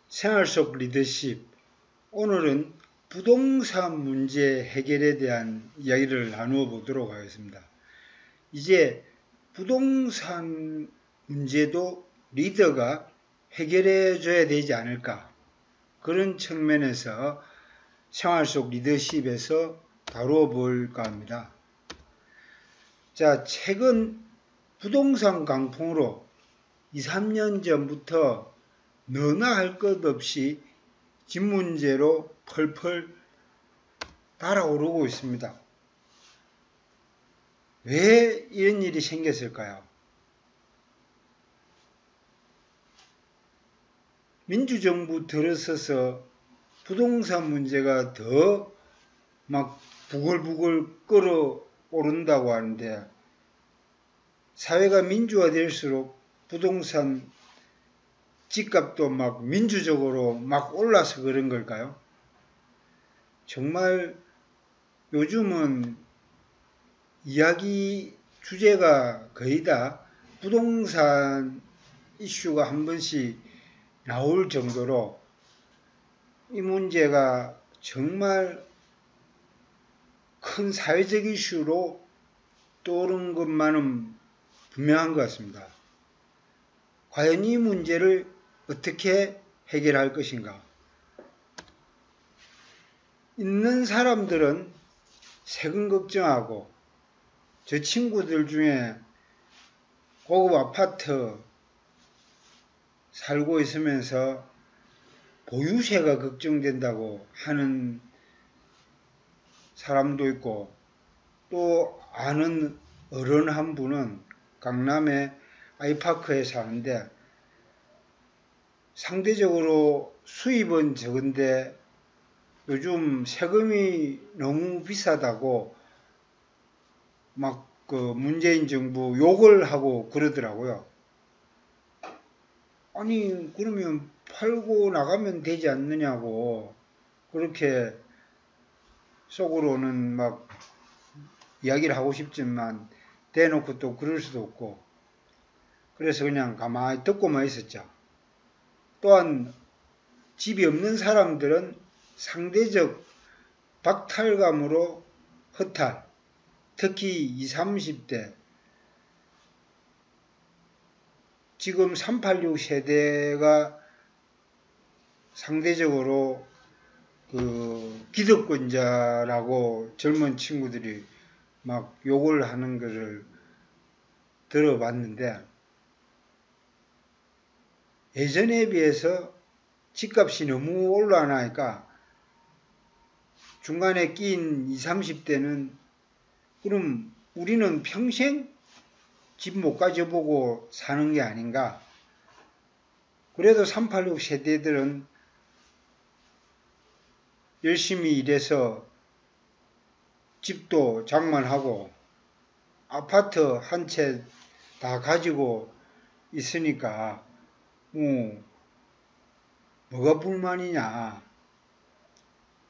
생활 속 리더십. 오늘은 부동산 문제 해결에 대한 이야기를 나누어 보도록 하겠습니다. 이제 부동산 문제도 리더가 해결해 줘야 되지 않을까. 그런 측면에서 생활 속 리더십에서 다루어 볼까 합니다. 자, 최근 부동산 강풍으로 2, 3년 전부터 너나 할 것 없이 집 문제로 펄펄 달아오르고 있습니다. 왜 이런 일이 생겼을까요? 민주정부 들어서서 부동산 문제가 더 막 부글부글 끓어오른다고 하는데, 사회가 민주화될수록 부동산 집값도 막 민주적으로 막 올라서 그런 걸까요? 정말 요즘은 이야기 주제가 거의 다 부동산 이슈가 한 번씩 나올 정도로 이 문제가 정말 큰 사회적 이슈로 떠오른 것만은 분명한 것 같습니다. 과연 이 문제를 어떻게 해결할 것인가? 있는 사람들은 세금 걱정하고, 저 친구들 중에 고급 아파트 살고 있으면서 보유세가 걱정된다고 하는 사람도 있고, 또 아는 어른 한 분은 강남의 아이파크에 사는데 상대적으로 수입은 적은데 요즘 세금이 너무 비싸다고 막 그 문재인 정부 욕을 하고 그러더라고요. 아니, 그러면 팔고 나가면 되지 않느냐고 그렇게 속으로는 막 이야기를 하고 싶지만 대놓고 또 그럴 수도 없고, 그래서 그냥 가만히 듣고만 있었죠. 또한 집이 없는 사람들은 상대적 박탈감으로 허탈, 특히 20, 30대, 지금 386 세대가 상대적으로 그 기득권자라고 젊은 친구들이 막 욕을 하는 것을 들어봤는데, 예전에 비해서 집값이 너무 올라가니까 중간에 낀 20, 30대는 그럼 우리는 평생 집 못 가져보고 사는 게 아닌가? 그래도 386 세대들은 열심히 일해서 집도 장만하고 아파트 한 채 다 가지고 있으니까 뭐가 불만이냐.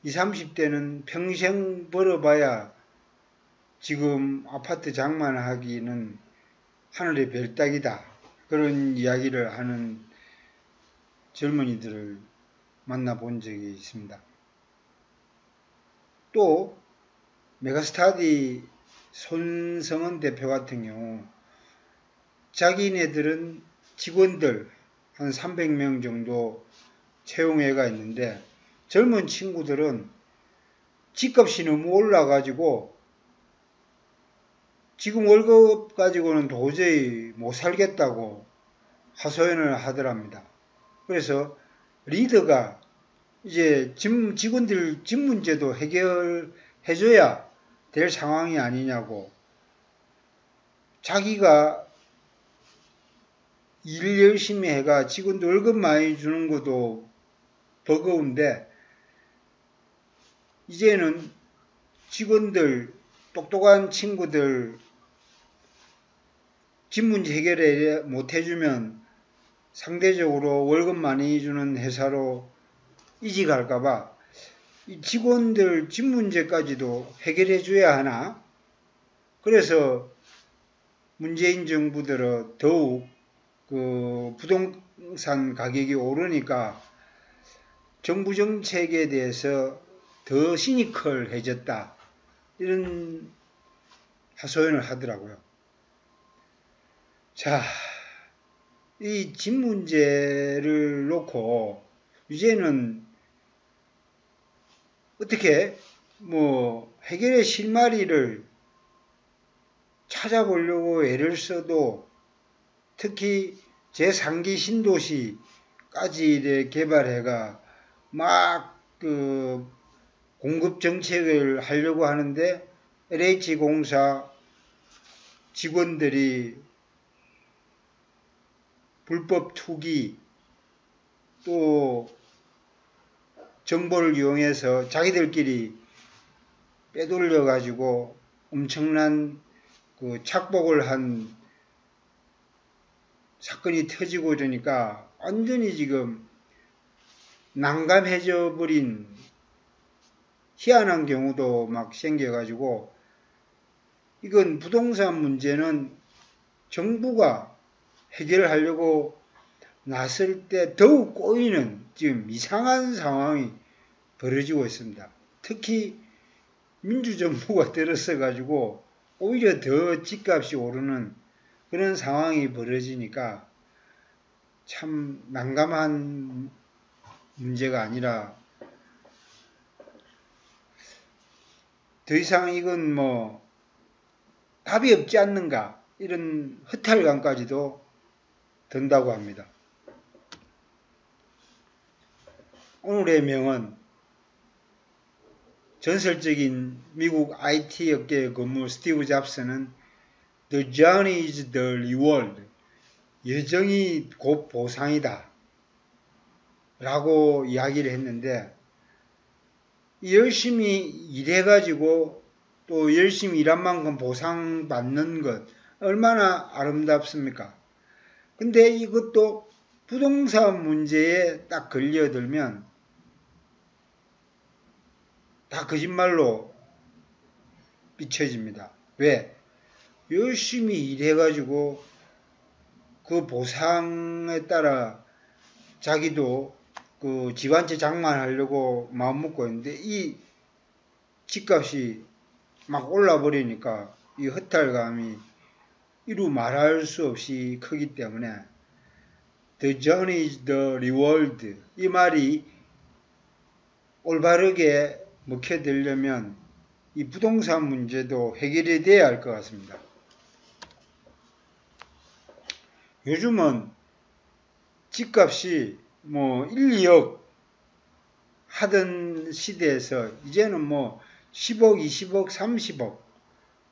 20, 30대는 평생 벌어봐야 지금 아파트 장만하기는 하늘의 별따기다. 그런 이야기를 하는 젊은이들을 만나본 적이 있습니다. 또 메가스타디 손성은 대표 같은 경우 자기네들은 직원들 한 300명 정도 채용해가 있는데, 젊은 친구들은 집값이 너무 올라가지고 지금 월급 가지고는 도저히 못 살겠다고 하소연을 하더랍니다. 그래서 리더가 이제 직원들 집 문제도 해결해줘야 될 상황이 아니냐고, 자기가 일 열심히 해가 직원들 월급 많이 주는 것도 버거운데 이제는 직원들, 똑똑한 친구들 집 문제 해결을 못 해주면 상대적으로 월급 많이 주는 회사로 이직할까봐 이 직원들 집 문제까지도 해결해 줘야 하나? 그래서 문재인 정부 들어 더욱 그 부동산 가격이 오르니까 정부 정책에 대해서 더 시니컬해졌다. 이런 하소연을 하더라고요. 자, 이 집 문제를 놓고 이제는 어떻게 해결의 실마리를 찾아보려고 애를 써도 특히 제3기 신도시까지 개발해가 막 공급 정책을 하려고 하는데 LH공사 직원들이 불법 투기 또 정보를 이용해서 자기들끼리 빼돌려 가지고 엄청난 착복을 한 사건이 터지고 이러니까 완전히 지금 난감해져 버린 희한한 경우도 막 생겨가지고 이건 부동산 문제는 정부가 해결하려고 나설 때 더욱 꼬이는 지금 이상한 상황이 벌어지고 있습니다. 특히 민주정부가 들어서가지고 오히려 더 집값이 오르는 그런 상황이 벌어지니까 참 난감한 문제가 아니라 더 이상 이건 답이 없지 않는가 이런 허탈감까지도 든다고 합니다. 오늘의 명언 전설적인 미국 IT 업계의 건물 스티브 잡스는 The journey is the reward. 여정이 곧 보상이다. 라고 이야기를 했는데 열심히 일해가지고 또 열심히 일한 만큼 보상받는 것 얼마나 아름답습니까? 근데 이것도 부동산 문제에 딱 걸려들면 다 거짓말로 비춰집니다. 왜? 열심히 일해가지고 그 보상에 따라 자기도 집 한 채 장만하려고 마음먹고 있는데 이 집값이 막 올라버리니까 이 허탈감이 이루 말할 수 없이 크기 때문에 The journey is the reward. 이 말이 올바르게 먹혀들려면 이 부동산 문제도 해결이 돼야 할 것 같습니다. 요즘은 집값이 1, 2억 하던 시대에서 이제는 10억, 20억, 30억,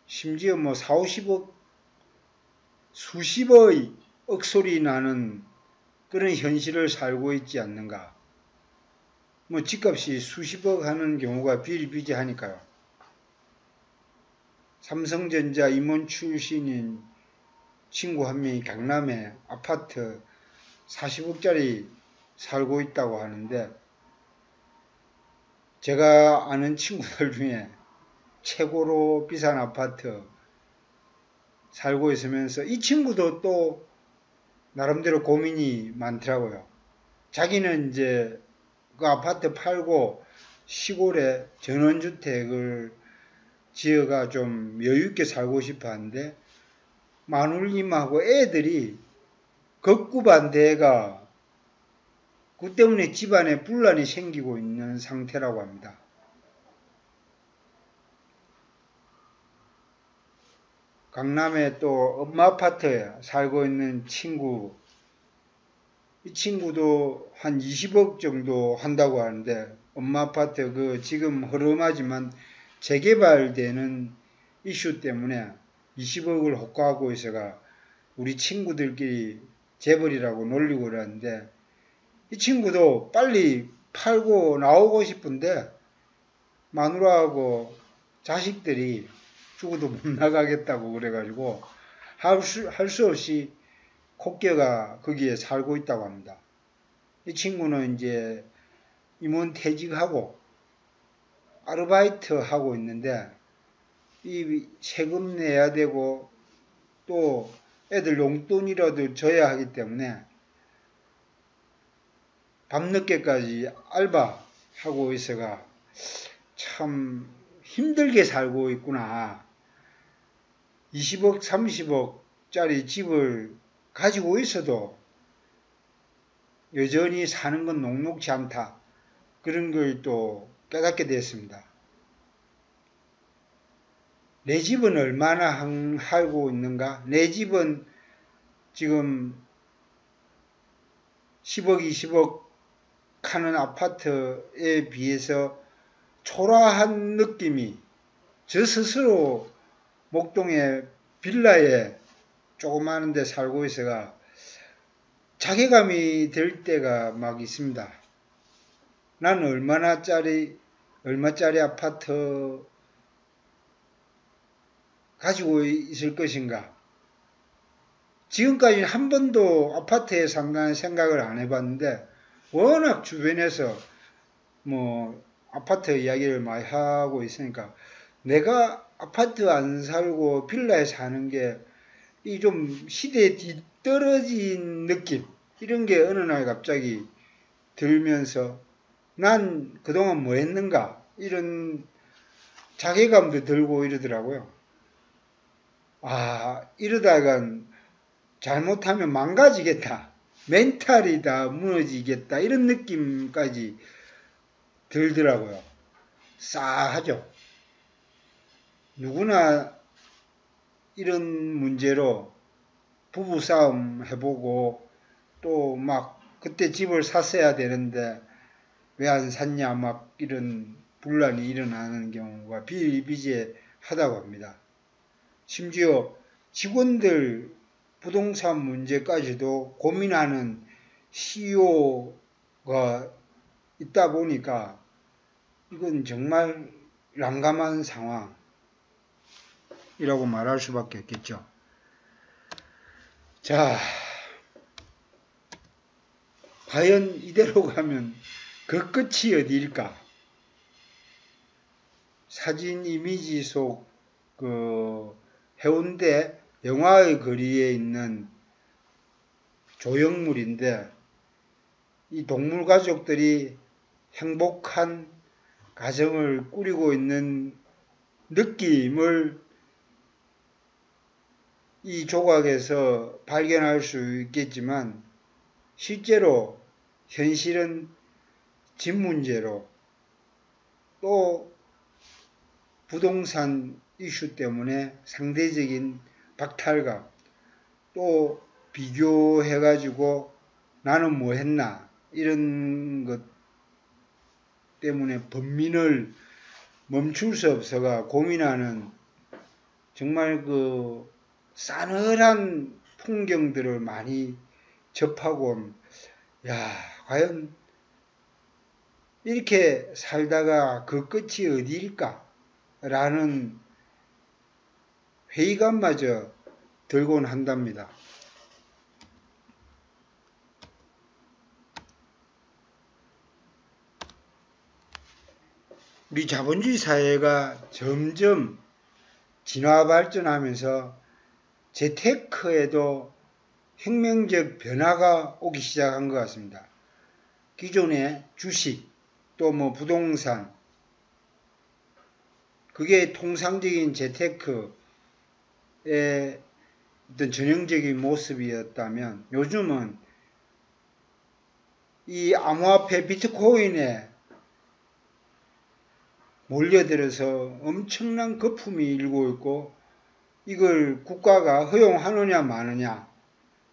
심지어 4, 50억, 수십억의 억소리 나는 그런 현실을 살고 있지 않는가. 집값이 수십억 하는 경우가 비일비재하니까요. 삼성전자 임원 출신인 친구 한 명이 강남에 아파트 40억짜리 살고 있다고 하는데 제가 아는 친구들 중에 최고로 비싼 아파트 살고 있으면서 이 친구도 또 나름대로 고민이 많더라고요. 자기는 이제 그 아파트 팔고 시골에 전원주택을 지어가 좀 여유있게 살고 싶어 하는데 마눌님하고 애들이 극구 반대가 그 때문에 집안에 분란이 생기고 있는 상태라고 합니다. 강남에 또 엄마 아파트에 살고 있는 친구, 이 친구도 한 20억 정도 한다고 하는데 엄마 아파트 지금 허름하지만 재개발되는 이슈 때문에 20억을 호가하고 있어가 우리 친구들끼리 재벌이라고 놀리고 그러는데 이 친구도 빨리 팔고 나오고 싶은데 마누라하고 자식들이 죽어도 못 나가겠다고 그래가지고 할 수 없이 콧겨가 거기에 살고 있다고 합니다. 이 친구는 이제 임원 퇴직하고 아르바이트 하고 있는데 이 세금 내야 되고 또 애들 용돈이라도 줘야 하기 때문에 밤늦게까지 알바하고 있어가 참 힘들게 살고 있구나. 20억, 30억짜리 집을 가지고 있어도 여전히 사는 건 녹록지 않다. 그런 걸 또 깨닫게 되었습니다. 내 집은 얼마나 살고 있는가? 내 집은 지금 10억, 20억 하는 아파트에 비해서 초라한 느낌이 저 스스로 목동의 빌라에 조그마한 데 살고 있어가 자괴감이 들 때가 막 있습니다. 난 얼마짜리 아파트 가지고 있을 것인가? 지금까지 한 번도 아파트에 산다는 생각을 안 해봤는데 워낙 주변에서 뭐 아파트 이야기를 많이 하고 있으니까 내가 아파트 안 살고 빌라에 사는 게 이 좀 시대에 뒤떨어진 느낌 이런 게 어느 날 갑자기 들면서 난 그동안 뭐 했는가 이런 자괴감도 들고 이러더라고요. 아, 이러다간 잘못하면 망가지겠다. 멘탈이 다 무너지겠다. 이런 느낌까지 들더라고요. 싸하죠. 누구나 이런 문제로 부부싸움 해보고 또 막 그때 집을 샀어야 되는데 왜 안 샀냐 막 이런 분란이 일어나는 경우가 비일비재하다고 합니다. 심지어 직원들 부동산 문제까지도 고민하는 CEO가 있다 보니까 이건 정말 난감한 상황이라고 말할 수밖에 없겠죠. 자, 과연 이대로 가면 그 끝이 어디일까? 사진 이미지 속 그 해운대 영화의 거리에 있는 조형물인데 이 동물 가족들이 행복한 가정을 꾸리고 있는 느낌을 이 조각에서 발견할 수 있겠지만 실제로 현실은 집 문제로 또 부동산 이슈 때문에 상대적인 박탈감 또 비교해가지고 나는 뭐 했나 이런 것 때문에 번민을 멈출 수 없어가 고민하는 정말 그 싸늘한 풍경들을 많이 접하고 야 과연 이렇게 살다가 그 끝이 어디일까 라는 회의감마저 들곤 한답니다. 우리 자본주의 사회가 점점 진화 발전하면서 재테크에도 혁명적 변화가 오기 시작한 것 같습니다. 기존의 주식 또 뭐 부동산 그게 통상적인 재테크의 어떤 전형적인 모습이었다면 요즘은 이 암호화폐 비트코인에 몰려들어서 엄청난 거품이 일고 있고 이걸 국가가 허용하느냐 마느냐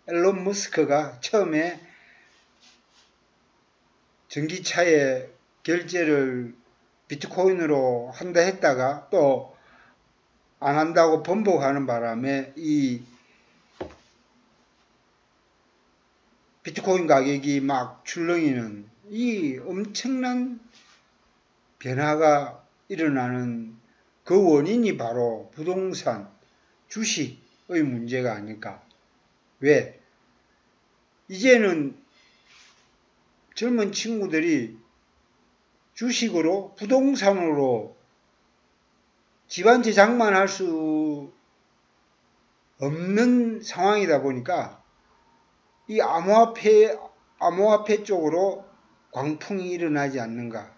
앨런 머스크가 처음에 전기차의 결제를 비트코인으로 한다 했다가 또 안 한다고 번복하는 바람에 이 비트코인 가격이 막 출렁이는 이 엄청난 변화가 일어나는 그 원인이 바로 부동산, 주식의 문제가 아닐까. 왜? 이제는 젊은 친구들이 주식으로 부동산으로 집안 재장만 할 수 없는 상황이다 보니까 이 암호화폐 쪽으로 광풍이 일어나지 않는가?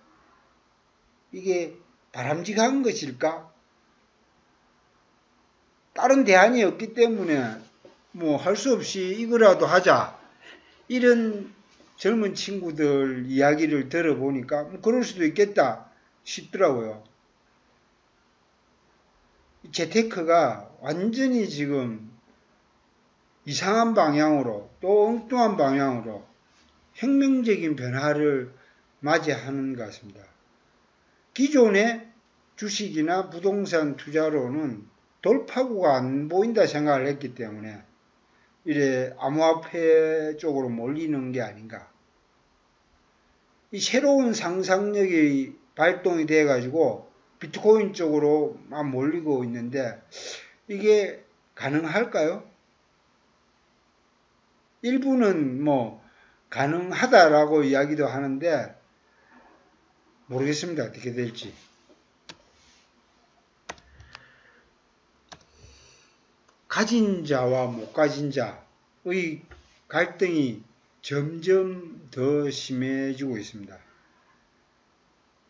이게 바람직한 것일까? 다른 대안이 없기 때문에 뭐 할 수 없이 이거라도 하자. 이런 젊은 친구들 이야기를 들어보니까 뭐 그럴 수도 있겠다 싶더라고요. 재테크가 완전히 지금 이상한 방향으로 또 엉뚱한 방향으로 혁명적인 변화를 맞이하는 것 같습니다. 기존의 주식이나 부동산 투자로는 돌파구가 안 보인다 생각을 했기 때문에 이래 암호화폐 쪽으로 몰리는 게 아닌가. 이 새로운 상상력이 발동이 돼 가지고 비트코인 쪽으로 막 몰리고 있는데 이게 가능할까요? 일부는 뭐 가능하다라고 이야기도 하는데 모르겠습니다. 어떻게 될지. 가진 자와 못 가진 자의 갈등이 점점 더 심해지고 있습니다.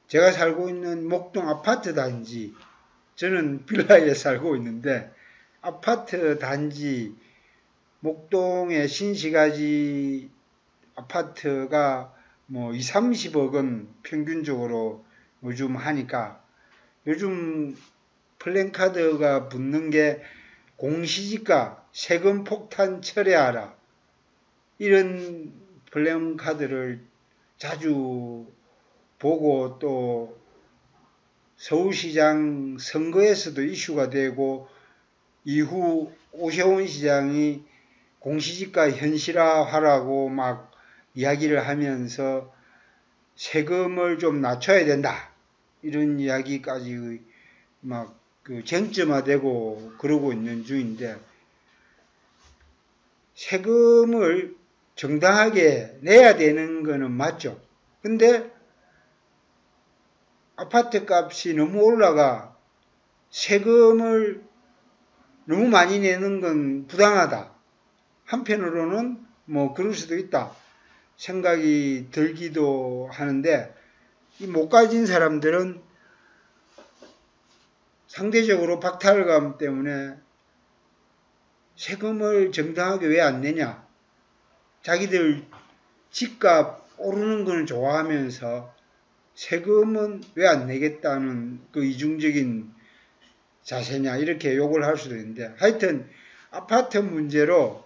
제가 살고 있는 목동 아파트 단지, 저는 빌라에 살고 있는데 아파트 단지 목동의 신시가지 아파트가 뭐 2, 30억은 평균적으로 요즘 하니까 요즘 플랜카드가 붙는 게 공시지가 세금 폭탄 철회하라. 이런 플랜카드를 자주 보고 또 서울시장 선거에서도 이슈가 되고 이후 오세훈 시장이 공시지가 현실화하라고 막 이야기를 하면서 세금을 좀 낮춰야 된다. 이런 이야기까지 막 그 쟁점화되고 그러고 있는 중인데 세금을 정당하게 내야 되는 거는 맞죠. 근데 아파트 값이 너무 올라가 세금을 너무 많이 내는 건 부당하다. 한편으로는 뭐 그럴 수도 있다 생각이 들기도 하는데 이 못 가진 사람들은 상대적으로 박탈감 때문에 세금을 정당하게 왜 안 내냐. 자기들 집값 오르는 걸 좋아하면서 세금은 왜 안 내겠다는 그 이중적인 자세냐 이렇게 욕을 할 수도 있는데 하여튼 아파트 문제로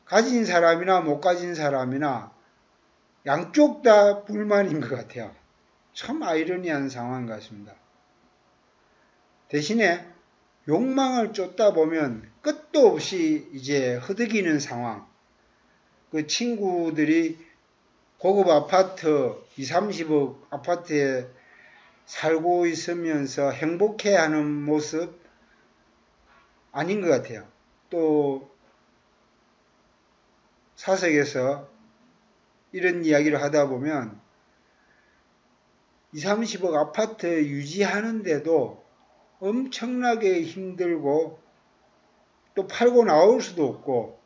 가진 사람이나 못 가진 사람이나 양쪽 다 불만인 것 같아요. 참 아이러니한 상황 같습니다. 대신에 욕망을 쫓다 보면 끝도 없이 이제 허덕이는 상황. 그 친구들이 고급 아파트 20, 30억 아파트에 살고 있으면서 행복해하는 모습 아닌 것 같아요. 또 사석에서 이런 이야기를 하다 보면 20, 30억 아파트 유지하는데도 엄청나게 힘들고 또 팔고 나올 수도 없고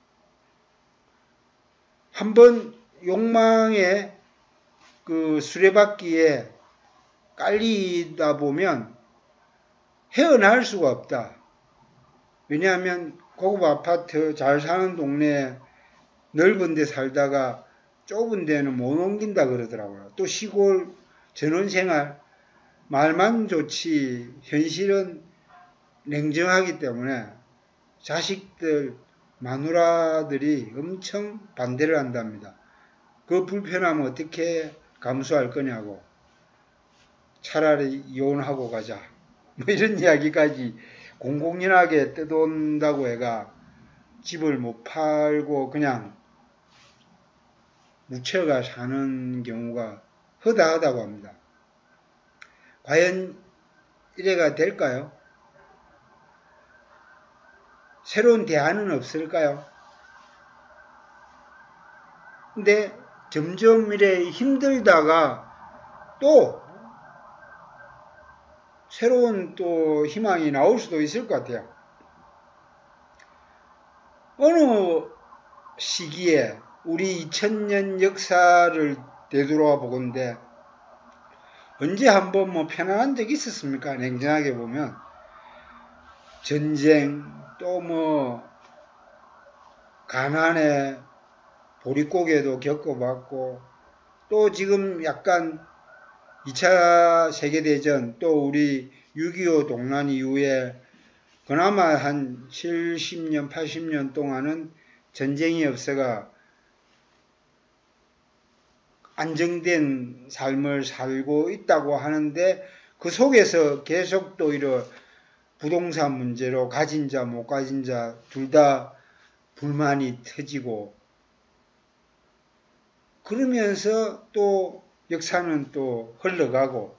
한번 욕망의 그 수레바퀴에 깔리다 보면 헤어날 수가 없다. 왜냐하면 고급 아파트 잘 사는 동네에 넓은 데 살다가 좁은 데는 못 옮긴다 그러더라고요. 또 시골 전원생활 말만 좋지 현실은 냉정하기 때문에 자식들 마누라들이 엄청 반대를 한답니다. 그 불편함을 어떻게 감수할 거냐고. 차라리 이혼하고 가자. 뭐 이런 이야기까지 공공연하게 떠돈다고 해가 집을 못 팔고 그냥 묻혀가 사는 경우가 허다하다고 합니다. 과연 이래가 될까요? 새로운 대안은 없을까요? 근데 점점 이래 힘들다가 또 새로운 또 희망이 나올 수도 있을 것 같아요. 어느 시기에 우리 2000년 역사를 되돌아와 보건데 언제 한번 뭐 편안한 적이 있었습니까? 냉정하게 보면 전쟁 또 뭐 가난에 보릿고개도 겪어봤고 또 지금 약간 2차 세계대전 또 우리 6.25 동란 이후에 그나마 한 70년, 80년 동안은 전쟁이 없어가 안정된 삶을 살고 있다고 하는데 그 속에서 계속 또 이런 부동산 문제로 가진 자, 못 가진 자 둘 다 불만이 터지고 그러면서 또 역사는 또 흘러가고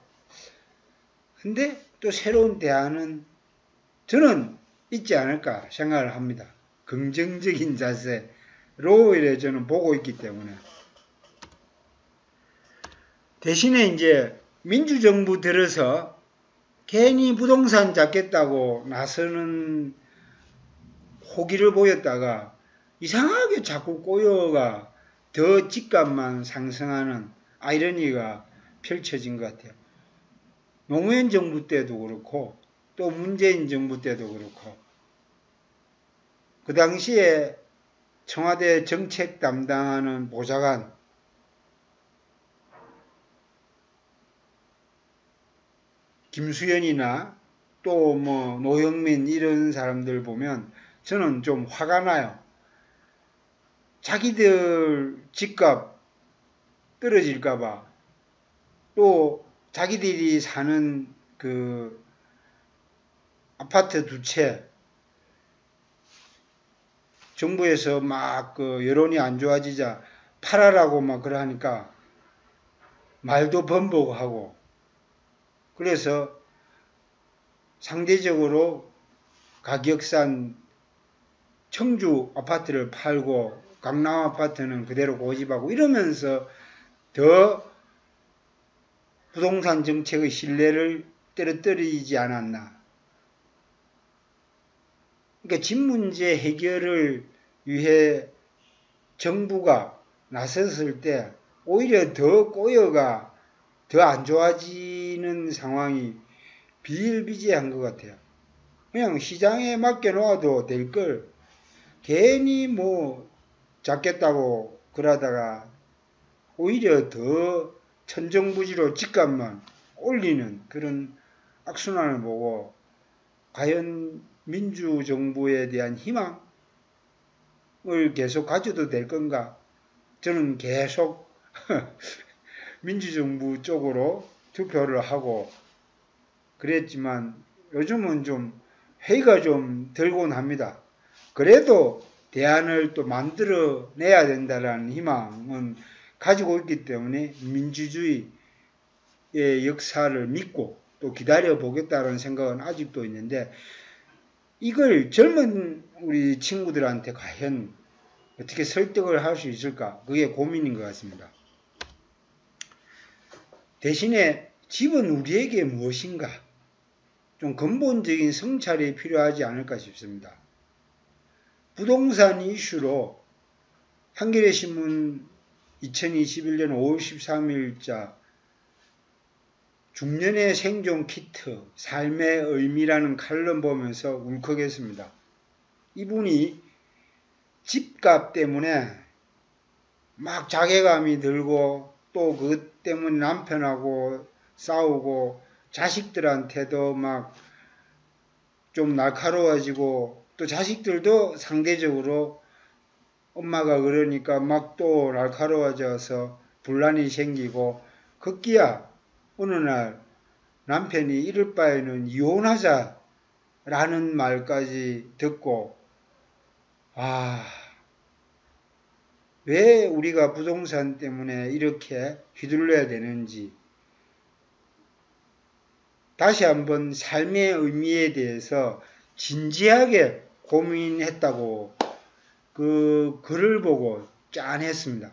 근데 또 새로운 대안은 저는 있지 않을까 생각을 합니다. 긍정적인 자세로 이래 저는 보고 있기 때문에 대신에 이제 민주정부 들어서 괜히 부동산 잡겠다고 나서는 호기를 보였다가 이상하게 자꾸 꼬여가 더 집값만 상승하는 아이러니가 펼쳐진 것 같아요. 노무현 정부 때도 그렇고 또 문재인 정부 때도 그렇고 그 당시에 청와대 정책 담당하는 보좌관 김수현이나 또 뭐 노영민 이런 사람들 보면 저는 좀 화가 나요. 자기들 집값 떨어질까봐 또 자기들이 사는 그 아파트 두 채 정부에서 막 그 여론이 안 좋아지자 팔아라고 막 그러니까 말도 번복하고 그래서 상대적으로 가격싼 청주 아파트를 팔고 강남 아파트는 그대로 고집하고 이러면서 더 부동산 정책의 신뢰를 떨어뜨리지 않았나. 그러니까 집 문제 해결을 위해 정부가 나섰을 때 오히려 더 꼬여가 더 안 좋아지는 상황이 비일비재한 것 같아요. 그냥 시장에 맡겨놓아도 될 걸 괜히 뭐 잡겠다고 그러다가 오히려 더 천정부지로 집값만 올리는 그런 악순환을 보고 과연 민주정부에 대한 희망을 계속 가져도 될 건가? 저는 계속 민주정부 쪽으로 투표를 하고 그랬지만 요즘은 좀 회의가 좀 들곤 합니다. 그래도 대안을 또 만들어내야 된다는 희망은 가지고 있기 때문에 민주주의의 역사를 믿고 또 기다려보겠다는 생각은 아직도 있는데 이걸 젊은 우리 친구들한테 과연 어떻게 설득을 할 수 있을까? 그게 고민인 것 같습니다. 대신에 집은 우리에게 무엇인가? 좀 근본적인 성찰이 필요하지 않을까 싶습니다. 부동산 이슈로 한겨레 신문 2021년 5월 13일자 중년의 생존 키트, 삶의 의미라는 칼럼 보면서 울컥했습니다. 이분이 집값 때문에 막 자괴감이 들고 또 그것 때문에 남편하고 싸우고 자식들한테도 막 좀 날카로워지고 또 자식들도 상대적으로 엄마가 그러니까 막 또 날카로워져서 분란이 생기고 급기야 어느 날 남편이 이럴 바에는 이혼하자라는 말까지 듣고 왜 우리가 부동산 때문에 이렇게 휘둘려야 되는지 다시 한번 삶의 의미에 대해서 진지하게 고민했다고 그 글을 보고 짠했습니다.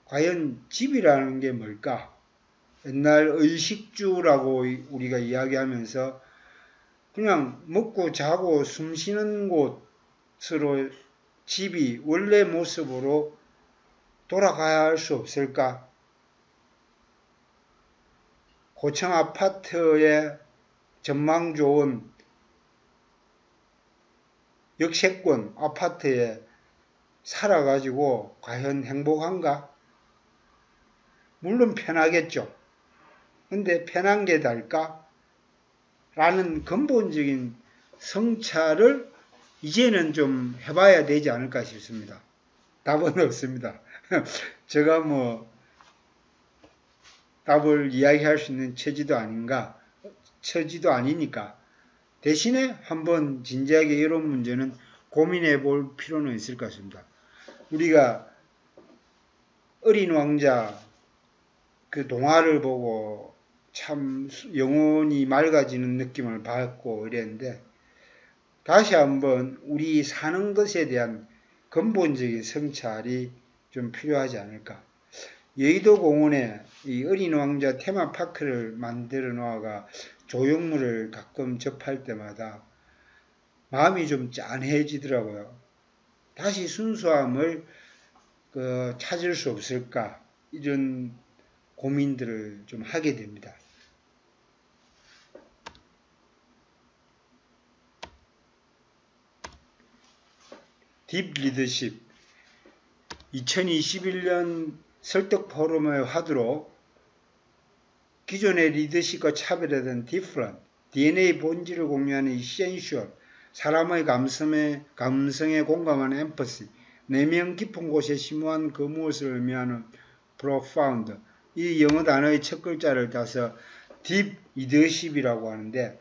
과연 집이라는 게 뭘까? 옛날 의식주라고 우리가 이야기하면서 그냥 먹고 자고 숨 쉬는 곳으로 집이 원래 모습으로 돌아가야 할 수 없을까? 고층 아파트에 전망 좋은 역세권 아파트에 살아가지고 과연 행복한가? 물론 편하겠죠. 근데 편한 게 달까? 라는 근본적인 성찰을 이제는 좀 해봐야 되지 않을까 싶습니다. 답은 없습니다. 제가 답을 이야기할 수 있는 처지도 아니니까 대신에 한번 진지하게 이런 문제는 고민해 볼 필요는 있을 것 같습니다. 우리가 어린 왕자 그 동화를 보고 참 영혼이 맑아지는 느낌을 받고 이랬는데 다시 한번 우리 사는 것에 대한 근본적인 성찰이 좀 필요하지 않을까. 여의도 공원에 이 어린 왕자 테마파크를 만들어 놓아가 조형물을 가끔 접할 때마다 마음이 좀 짠해지더라고요. 다시 순수함을 찾을 수 없을까 이런 고민들을 좀 하게 됩니다. 딥 리더십 2021년 설득 포럼의 화두로 기존의 리더십과 차별화된 different, DNA 본질을 공유하는 essential, 사람의 감성에 공감하는 empathy, 내면 깊은 곳에 심오한 그 무엇을 의미하는 profound, 이 영어 단어의 첫 글자를 따서 deep leadership이라고 하는데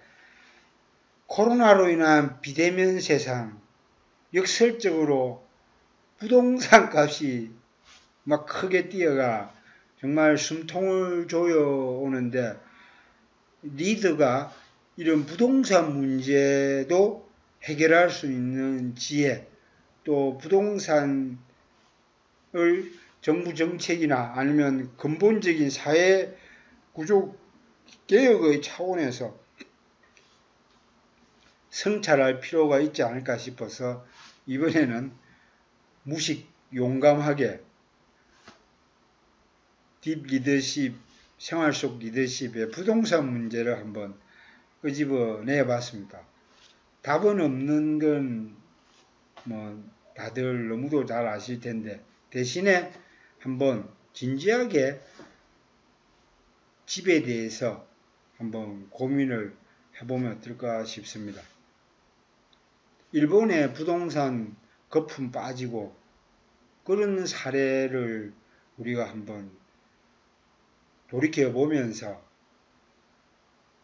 코로나로 인한 비대면 세상, 역설적으로 부동산 값이 막 크게 뛰어가 정말 숨통을 조여오는데 리더가 이런 부동산 문제도 해결할 수 있는 지혜, 또 부동산을 정부 정책이나 아니면 근본적인 사회 구조 개혁의 차원에서 성찰할 필요가 있지 않을까 싶어서 이번에는 무식 용감하게 딥 리더십, 생활 속 리더십의 부동산 문제를 한번 끄집어내 봤습니다. 답은 없는 건 다들 너무도 잘 아실 텐데 대신에 한번 진지하게 집에 대해서 한번 고민을 해보면 어떨까 싶습니다. 일본의 부동산 거품 빠지고 그런 사례를 우리가 한번 돌이켜보면서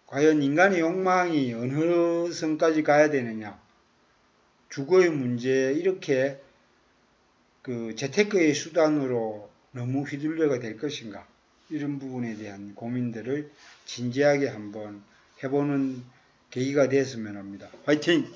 과연 인간의 욕망이 어느 선까지 가야 되느냐, 주거의 문제 이렇게 재테크의 수단으로 너무 휘둘려가 될 것인가, 이런 부분에 대한 고민들을 진지하게 한번 해보는 계기가 됐으면 합니다. 화이팅!